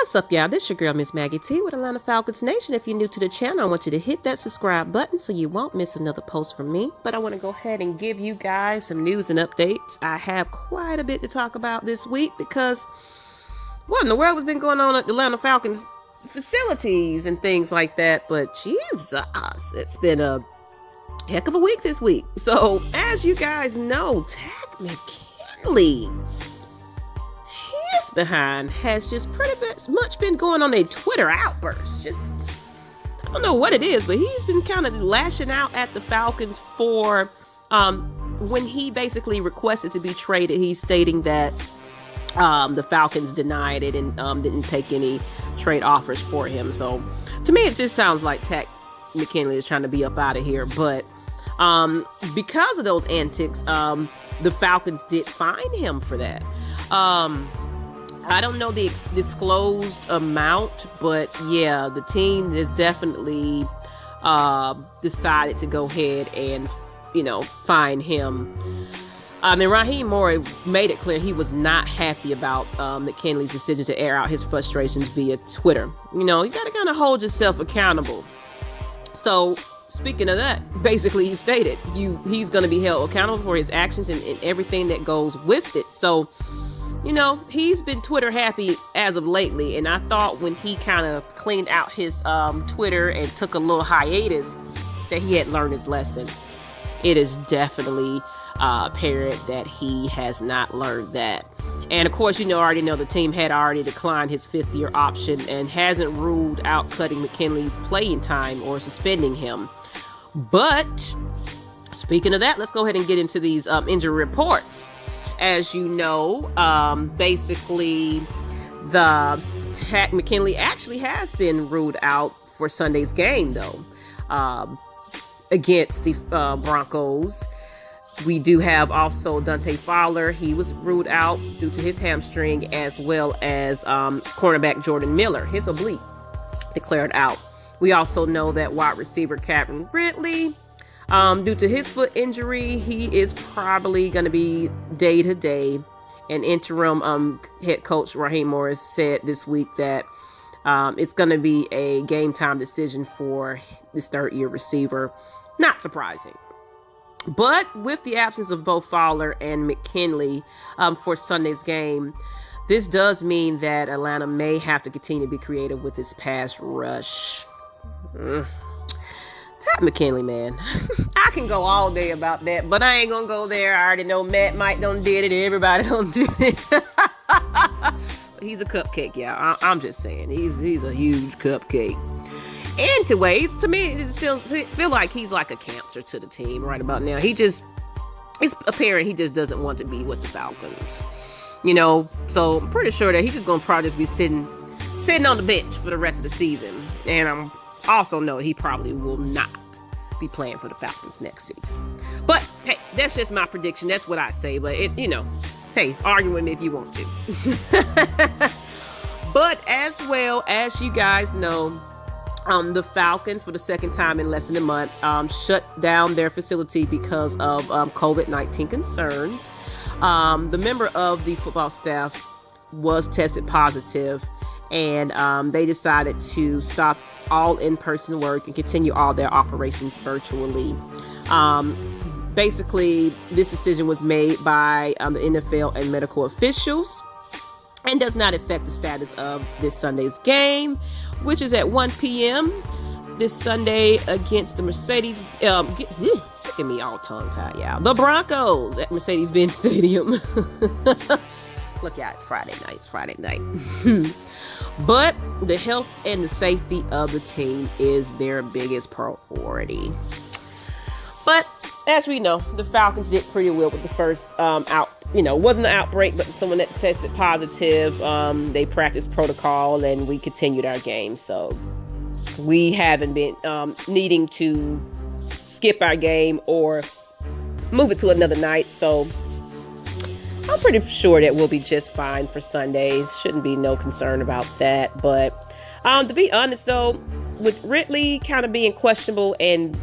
What's up, y'all? This your girl, Miss Maggie T with Atlanta Falcons Nation. If you're new to the channel, I want you to hit that subscribe button so you won't miss another post from me. But I want to go ahead and give you guys some news and updates. I have quite a bit to talk about this week because what in the world has been going on at the Atlanta Falcons facilities and things like that. But Jesus, it's been a heck of a week this week. So as you guys know, Takk Mckinley, behind has just pretty much been going on a Twitter outburst. Just, I don't know what it is, but he's been kind of lashing out at the Falcons for when he basically requested to be traded. He's stating that the Falcons denied it and didn't take any trade offers for him. So to me, it just sounds like Takk Mckinley is trying to be up out of here. But because of those antics, the Falcons did fine him for that. I don't know the disclosed amount, but yeah, the team has definitely decided to go ahead and, fine him. Raheem Morris made it clear he was not happy about McKinley's decision to air out his frustrations via Twitter. You got to kind of hold yourself accountable. So speaking of that, basically he stated he's going to be held accountable for his actions and everything that goes with it. So he's been Twitter happy as of lately, and I thought when he kind of cleaned out his Twitter and took a little hiatus that he had learned his lesson. It is definitely apparent that he has not learned that. And of course, already know the team had already declined his fifth-year option and hasn't ruled out cutting McKinley's playing time or suspending him. But speaking of that, let's go ahead and get into these injury reports. As you know, basically, the Takk McKinley actually has been ruled out for Sunday's game, though, against the Broncos. We do have also Dante Fowler. He was ruled out due to his hamstring, as well as cornerback Jordan Miller, his oblique, declared out. We also know that wide receiver Calvin Ridley, due to his foot injury, he is probably going to be day to day. And interim head coach Raheem Morris said this week that it's going to be a game time decision for this third-year receiver. Not surprising. But with the absence of both Fowler and McKinley for Sunday's game, this does mean that Atlanta may have to continue to be creative with his pass rush. Takk McKinley, man. I can go all day about that, but I ain't gonna go there. I already know Matt Mike done did it. Everybody done did it. He's a cupcake, y'all. I'm just saying. He's a huge cupcake. Anyways, to me, it still feel like he's like a cancer to the team right about now. It's apparent he just doesn't want to be with the Falcons. So I'm pretty sure that he's just gonna probably just be sitting on the bench for the rest of the season. And I'm also know he probably will not be playing for the Falcons next season. But hey, that's just my prediction. That's what I say. But hey, argue with me if you want to. But as well as you guys know, the Falcons, for the second time in less than a month, shut down their facility because of COVID-19 concerns. The member of the football staff was tested positive, and they decided to stop all in-person work and continue all their operations virtually. Basically, this decision was made by the NFL and medical officials and does not affect the status of this Sunday's game, which is at 1 p.m. this Sunday against the Mercedes. Look at me all tongue-tied, y'all. The Broncos at Mercedes-Benz Stadium. Look, y'all, it's Friday night. But the health and the safety of the team is their biggest priority. But as we know, the Falcons did pretty well with the first wasn't an outbreak, but someone that tested positive. They practiced protocol and we continued our game. So we haven't been needing to skip our game or move it to another night. So I'm pretty sure that we'll be just fine for Sundays. Shouldn't be no concern about that. But to be honest, though, with Ridley kind of being questionable and,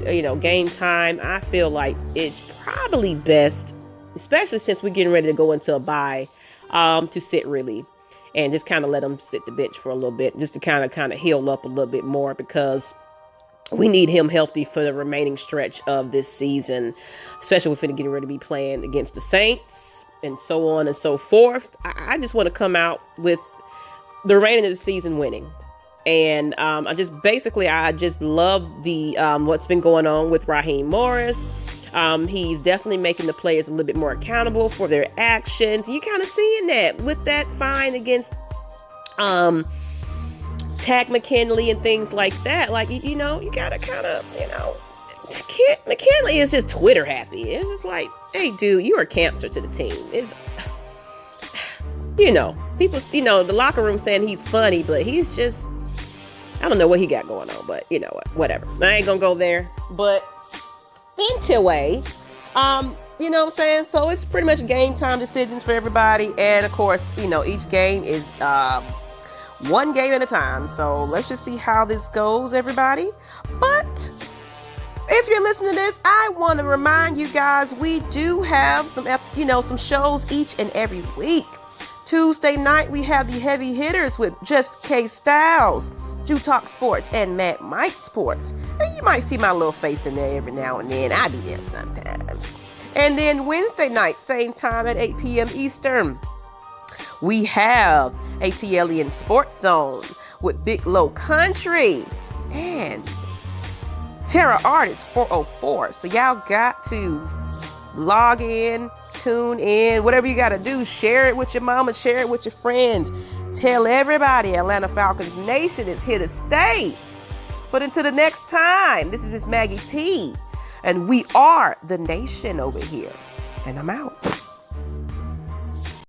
game time, I feel like it's probably best, especially since we're getting ready to go into a bye, to sit Ridley. and just kind of let him sit the bench for a little bit, just to kind of heal up a little bit more, because we need him healthy for the remaining stretch of this season, especially if we're getting ready to be playing against the Saints and so on and so forth. I just want to come out with the remaining of the season winning. And I just love the what's been going on with Raheem Morris. He's definitely making the players a little bit more accountable for their actions. You kind of seeing that with that fine against Takk Mckinley and things like that. Like, you gotta kind of, Mckinley is just Twitter happy. It's just like, hey, dude, you are cancer to the team. It's, people, the locker room saying he's funny, but he's just, I don't know what he got going on, but you know what, whatever. I ain't gonna go there. But anyway, you know what I'm saying? So it's pretty much game time decisions for everybody. And of course, each game is one game at a time. So let's just see how this goes, everybody. But if you're listening to this, I want to remind you guys, we do have some shows each and every week. Tuesday night, we have the heavy hitters with Just K Styles, Jew Talk Sports, and Mad Mike Sports. And you might see my little face in there every now and then. I be there sometimes. And then Wednesday night, same time at 8 p.m. Eastern, we have ATLian Sports Zone with Big Low Country and Terra Artist 404. So y'all got to log in, tune in, whatever you got to do. Share it with your mama, share it with your friends. Tell everybody Atlanta Falcons Nation is here to stay. But until the next time, this is Miss Maggie T, and we are the nation over here. And I'm out.